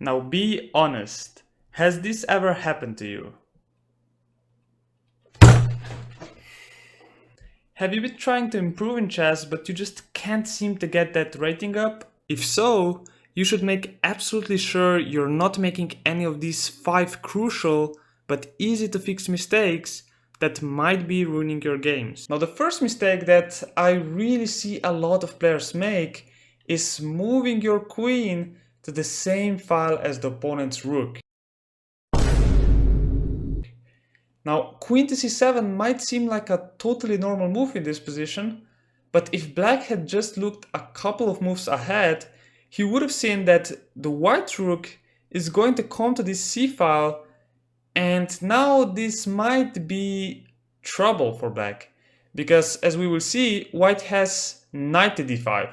Now be honest. Has this ever happened to you? Have you been trying to improve in chess but you just can't seem to get that rating up? If so, you should make absolutely sure you're not making any of these 5 crucial but easy to fix mistakes that might be ruining your games. Now the first mistake that I really see a lot of players make is moving your queen to the same file as the opponent's rook. Now, queen to c7 might seem like a totally normal move in this position, but if black had just looked a couple of moves ahead, he would have seen that the white rook is going to come to this c file, and now this might be trouble for black, because as we will see, white has knight to d5.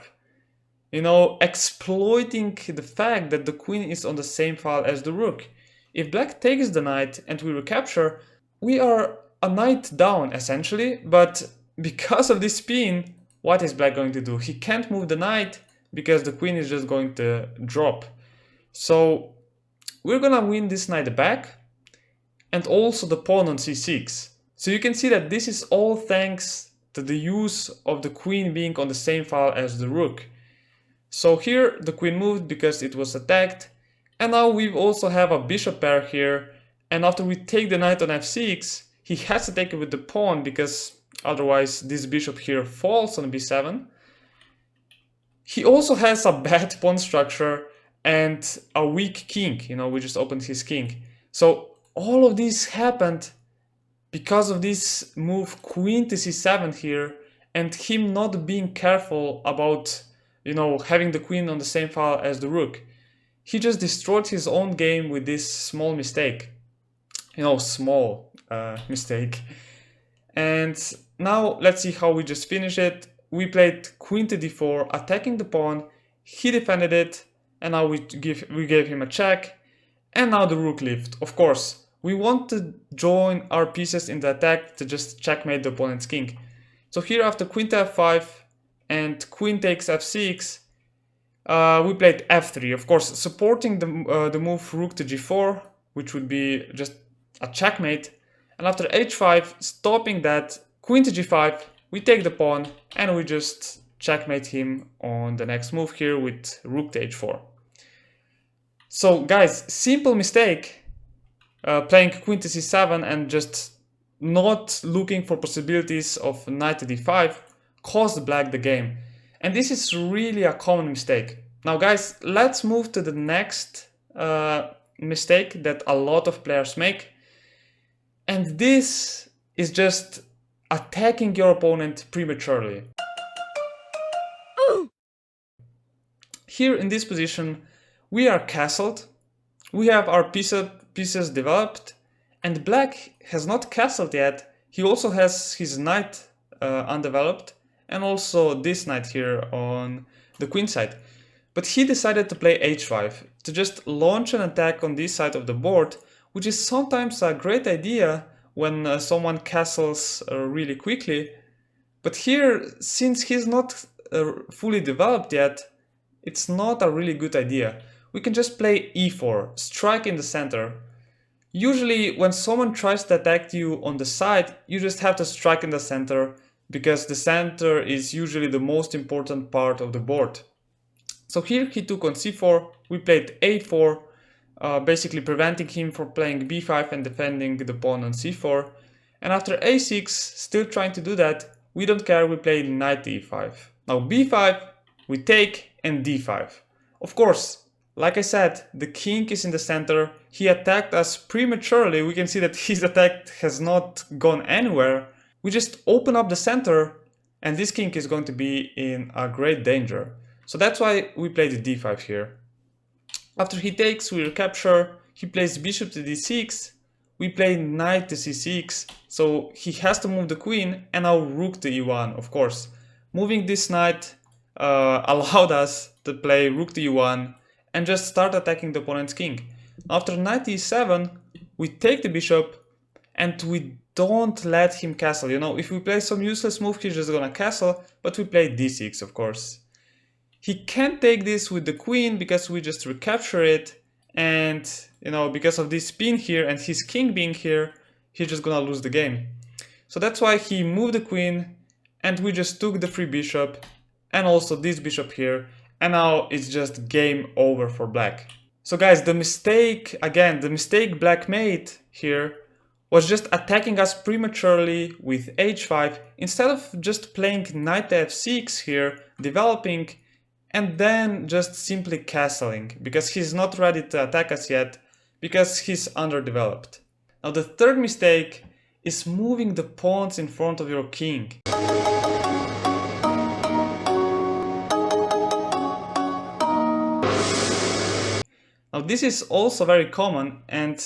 You know, exploiting the fact that the queen is on the same file as the rook. If black takes the knight and we recapture, we are a knight down essentially, but because of this spin, what is black going to do? He can't move the knight because the queen is just going to drop. So we're gonna win this knight back and also the pawn on c6. So you can see that this is all thanks to the use of the queen being on the same file as the rook. So here the queen moved because it was attacked, and now we also have a bishop pair here, and after we take the knight on f6, he has to take it with the pawn because otherwise this bishop here falls on b7. He also has a bad pawn structure and a weak king, you know, we just opened his king. So all of this happened because of this move queen to c7 here and him not being careful about, you know, having the queen on the same file as the rook. He just destroyed his own game with this small mistake. You know, small mistake. And now let's see how we just finish it. We played queen to d4, attacking the pawn. He defended it, and now we gave him a check. And now the rook left. Of course, we want to join our pieces in the attack to just checkmate the opponent's king. So here after queen to f5 and queen takes f6, we played f3, of course, supporting the move rook to g4, which would be just a checkmate. And after h5, stopping that, queen to g5, we take the pawn and we just checkmate him on the next move here with rook to h4. So guys, simple mistake, playing queen to c7 and just not looking for possibilities of knight to d5 cost black the game. And this is really a common mistake. Now guys, let's move to the next mistake that a lot of players make. And this is just attacking your opponent prematurely. Here in this position, we are castled, we have our pieces developed, and black has not castled yet. He also has his knight undeveloped, and also this knight here on the queen side. But he decided to play h5, to just launch an attack on this side of the board, which is sometimes a great idea when someone castles really quickly. But here, since he's not fully developed yet, it's not a really good idea. We can just play e4, strike in the center. Usually when someone tries to attack you on the side, you just have to strike in the center, because the center is usually the most important part of the board. So here he took on c4, we played a4, basically preventing him from playing b5 and defending the pawn on c4. And after a6, still trying to do that, we don't care, we play knight e5. Now b5, we take, and d5. Of course, like I said, the king is in the center, he attacked us prematurely, we can see that his attack has not gone anywhere. We just open up the center, and this king is going to be in a great danger. So that's why we played the d5 here. After he takes, we recapture, he plays bishop to d6, we play knight to c6, so he has to move the queen, and now rook to e1, of course. Moving this knight allowed us to play rook to e1 and just start attacking the opponent's king. After knight e7, we take the bishop and we don't let him castle. You know, if we play some useless move, he's just gonna castle, but we play d6, of course. He can't take this with the queen because we just recapture it, and because of this pin here and his king being here, he's just gonna lose the game. So that's why he moved the queen, and we just took the free bishop and also this bishop here, and now it's just game over for black. So guys, the mistake black made here was just attacking us prematurely with h5 instead of just playing knight to f6 here, developing, and then just simply castling, because he's not ready to attack us yet, because he's underdeveloped. Now the third mistake is moving the pawns in front of your king. Now this is also very common, and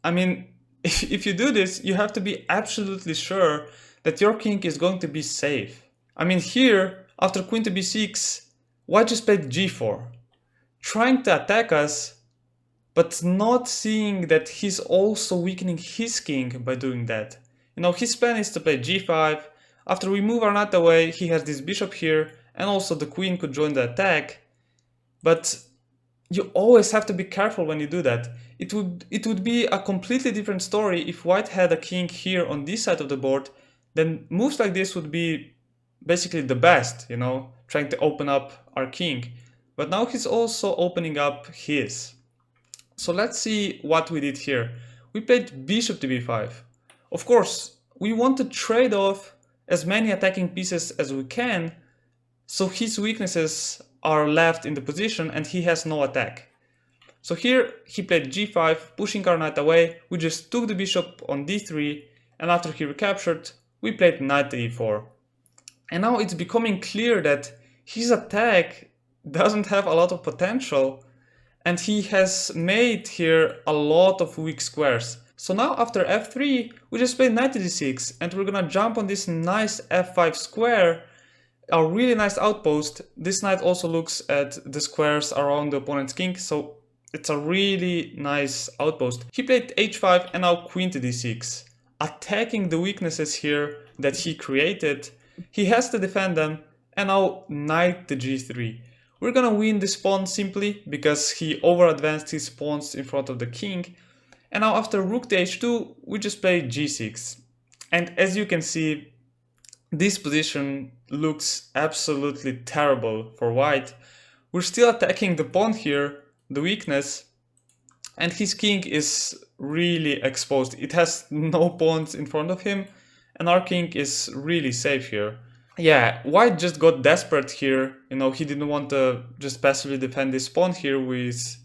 I mean, if you do this, you have to be absolutely sure that your king is going to be safe. I mean, here, after queen to b6, white just played g4, trying to attack us, but not seeing that he's also weakening his king by doing that. His plan is to play g5. After we move our knight away, he has this bishop here, and also the queen could join the attack. But you always have to be careful when you do that. It would be a completely different story if white had a king here on this side of the board. Then moves like this would be basically the best, trying to open up our king. But now he's also opening up his. So let's see what we did here. We played bishop to b5. Of course, we want to trade off as many attacking pieces as we can, so his weaknesses are left in the position and he has no attack. So here he played g5, pushing our knight away. We just took the bishop on d3, and after he recaptured, we played knight to e4. And now it's becoming clear that his attack doesn't have a lot of potential, and he has made here a lot of weak squares. So now after f3, we just play knight to d6, and we're gonna jump on this nice f5 square, a really nice outpost. This knight also looks at the squares around the opponent's king, so it's a really nice outpost. He played h5 and now queen to d6, attacking the weaknesses here that he created. He has to defend them, and now knight to g3. We're gonna win this pawn simply because he over advanced his pawns in front of the king. And now after rook to h2, we just play g6. And as you can see, this position looks absolutely terrible for white. We're still attacking the pawn here, the weakness, and his king is really exposed. It has no pawns in front of him, and our king is really safe here. Yeah, white just got desperate here. He didn't want to just passively defend this pawn here with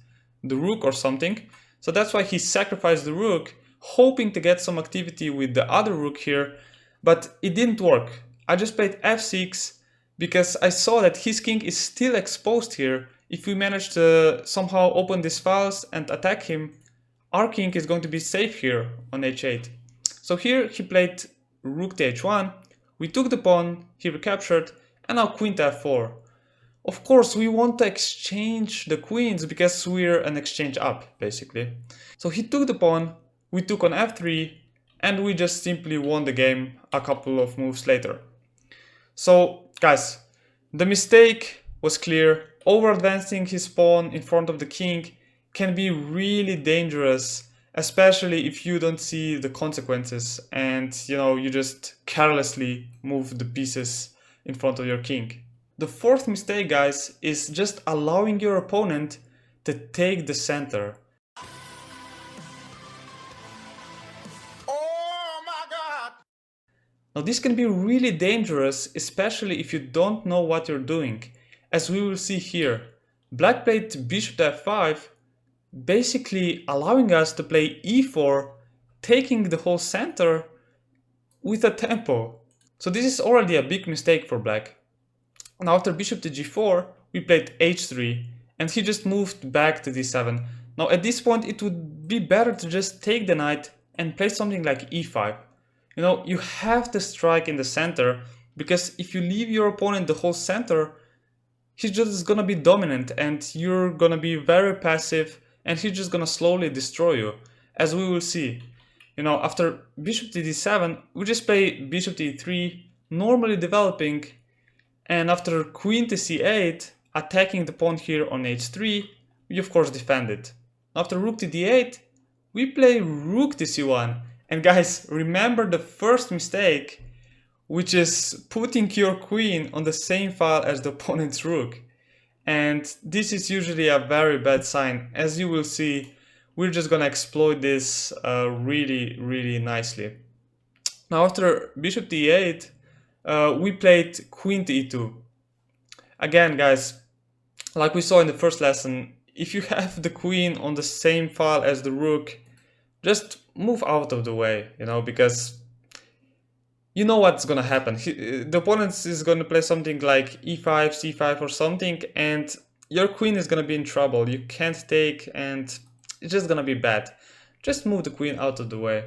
the rook or something. So that's why he sacrificed the rook, hoping to get some activity with the other rook here, but it didn't work. I just played f6 because I saw that his king is still exposed here. If we manage to somehow open these files and attack him, our king is going to be safe here on h8. So here he played rook to h1, we took the pawn, he recaptured, and now queen to f4. Of course, we want to exchange the queens because we're an exchange up, basically. So he took the pawn, we took on f3, and we just simply won the game a couple of moves later. So, guys, the mistake was clear. Over advancing his pawn in front of the king can be really dangerous, especially if you don't see the consequences and you just carelessly move the pieces in front of your king. The fourth mistake, guys, is just allowing your opponent to take the center. Oh my God! Now this can be really dangerous, especially if you don't know what you're doing. As we will see here, black played bishop to f5, basically allowing us to play e4, taking the whole center with a tempo. So this is already a big mistake for black. Now after bishop to g4, we played h3, and he just moved back to d7. Now at this point it would be better to just take the knight and play something like e5. You have to strike in the center, because if you leave your opponent the whole center, he's just gonna be dominant and you're gonna be very passive, and he's just gonna slowly destroy you, as we will see. After bishop to d7, we just play bishop to e3, normally developing, and after queen to c8, attacking the pawn here on h3, we of course defend it. After rook to d8, we play rook to c1. And guys, remember the first mistake, which is putting your queen on the same file as the opponent's rook. And this is usually a very bad sign. As you will see, we're just gonna exploit this really nicely. Now after bishop to e8, we played queen to e2. Again, guys, like we saw in the first lesson, if you have the queen on the same file as the rook, just move out of the way, because you know what's gonna happen. The opponent is gonna play something like e5, c5 or something, and your queen is gonna be in trouble. You can't take, and it's just gonna be bad. Just move the queen out of the way.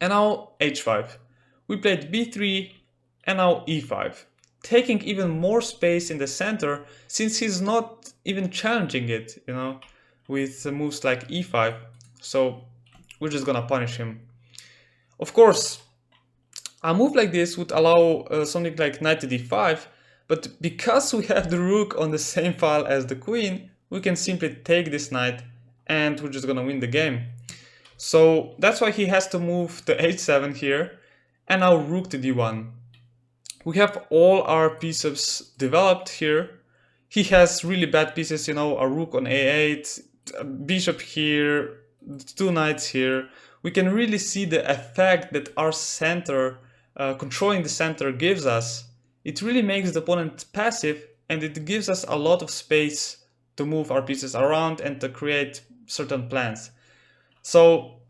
And now h5. We played b3 and now e5, taking even more space in the center since he's not even challenging it, with moves like e5. So we're just gonna punish him. Of course, a move like this would allow something like knight to d5, but because we have the rook on the same file as the queen, we can simply take this knight and we're just gonna win the game. So that's why he has to move to h7 here, and now rook to d1. We have all our pieces developed here. He has really bad pieces, a rook on a8, a bishop here, 2 knights here. We can really see the effect that our center, controlling the center, gives us. It really makes the opponent passive, and it gives us a lot of space to move our pieces around and to create certain plans. So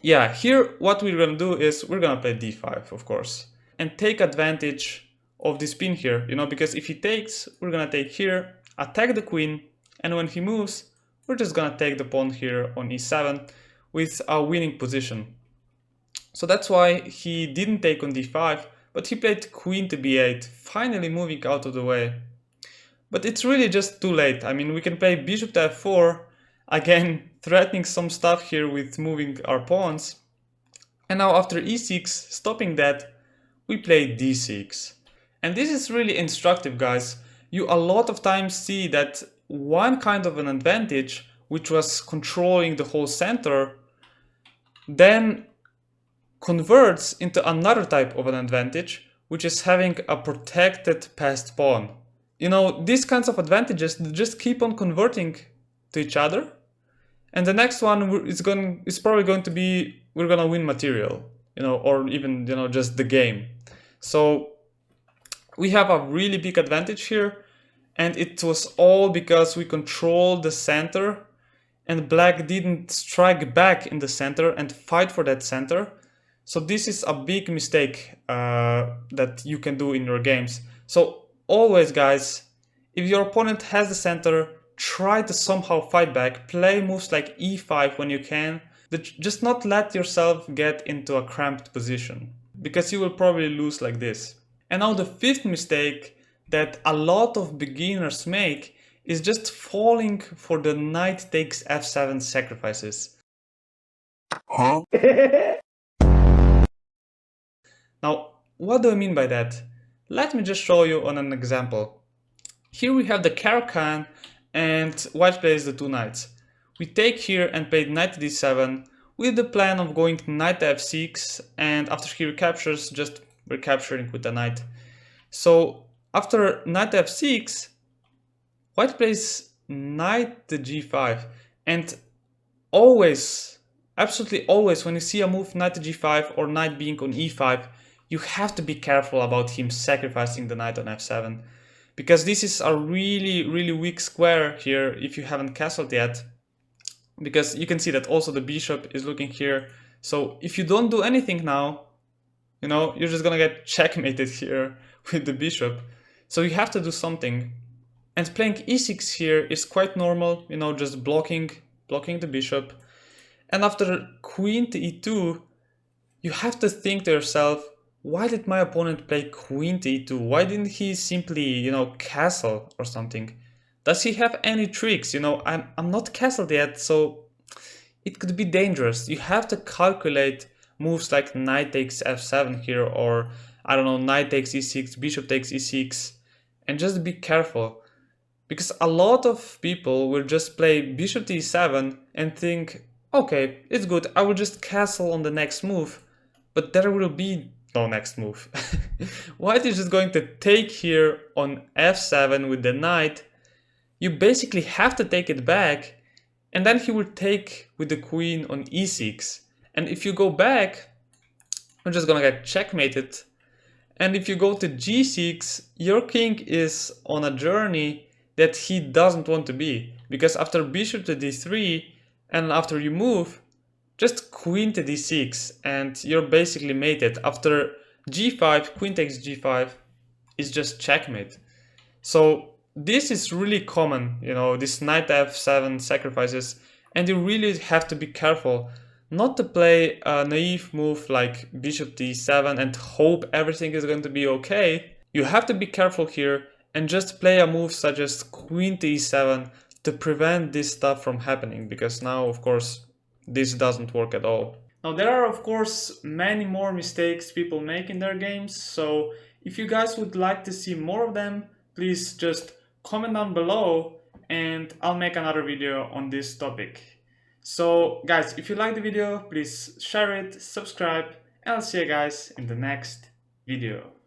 yeah, here what we're gonna do is we're gonna play d5, of course, and take advantage of this pin here, because if he takes, we're gonna take here, attack the queen, and when he moves, we're just gonna take the pawn here on e7 with a winning position. So that's why he didn't take on d5, but he played queen to b8, finally moving out of the way. But it's really just too late. I mean, we can play bishop to f4, again threatening some stuff here with moving our pawns. And now after e6, stopping that, we play d6. And this is really instructive, guys. You a lot of times see that one kind of an advantage, which was controlling the whole center, then converts into another type of an advantage, which is having a protected passed pawn. These kinds of advantages just keep on converting to each other, and the next one is probably going to be we're gonna win material, or even just the game. So we have a really big advantage here, and it was all because we controlled the center, and black didn't strike back in the center and fight for that center. So this is a big mistake that you can do in your games. So always, guys, if your opponent has the center, try to somehow fight back, play moves like e5 when you can, just not let yourself get into a cramped position, because you will probably lose like this. And now the fifth mistake that a lot of beginners make is just falling for the knight takes f7 sacrifices. Huh? Now, what do I mean by that? Let me just show you on an example. Here we have the Caro-Kann and white plays the 2 knights. We take here and play knight to d7 with the plan of going knight to f6, and after he recaptures, just recapturing with the knight. So after knight to f6, white plays knight to g5, and always, absolutely always, when you see a move knight to g5 or knight being on e5, you have to be careful about him sacrificing the knight on f7, because this is a really weak square here if you haven't castled yet, because you can see that also the bishop is looking here. So if you don't do anything now, you're just gonna get checkmated here with the bishop. So you have to do something. And playing e6 here is quite normal, just blocking the bishop. And after queen to e2, you have to think to yourself, why did my opponent play queen to e2? Why didn't he simply, castle or something? Does he have any tricks? I'm not castled yet, so it could be dangerous. You have to calculate moves like knight takes f7 here, or I don't know, knight takes e6, bishop takes e6, and just be careful. Because a lot of people will just play bishop d7 and think, okay, it's good, I will just castle on the next move, but there will be no next move. White is just going to take here on f7 with the knight. You basically have to take it back, and then he will take with the queen on e6. And if you go back, I'm just gonna get checkmated. And if you go to g6, your king is on a journey that he doesn't want to be. Because after bishop to d3, and after you move, just queen to d6, and you're basically mated. After g5, queen takes g5 is just checkmate. So this is really common, you know, this knight f7 sacrifices, and you really have to be careful not to play a naive move like bishop d7 and hope everything is going to be okay. You have to be careful here and just play a move such as queen to e7 to prevent this stuff from happening, because now, of course, this doesn't work at all. Now, there are, of course, many more mistakes people make in their games, so if you guys would like to see more of them, please just comment down below and I'll make another video on this topic. So guys, if you like the video, please share it, subscribe, and I'll see you guys in the next video.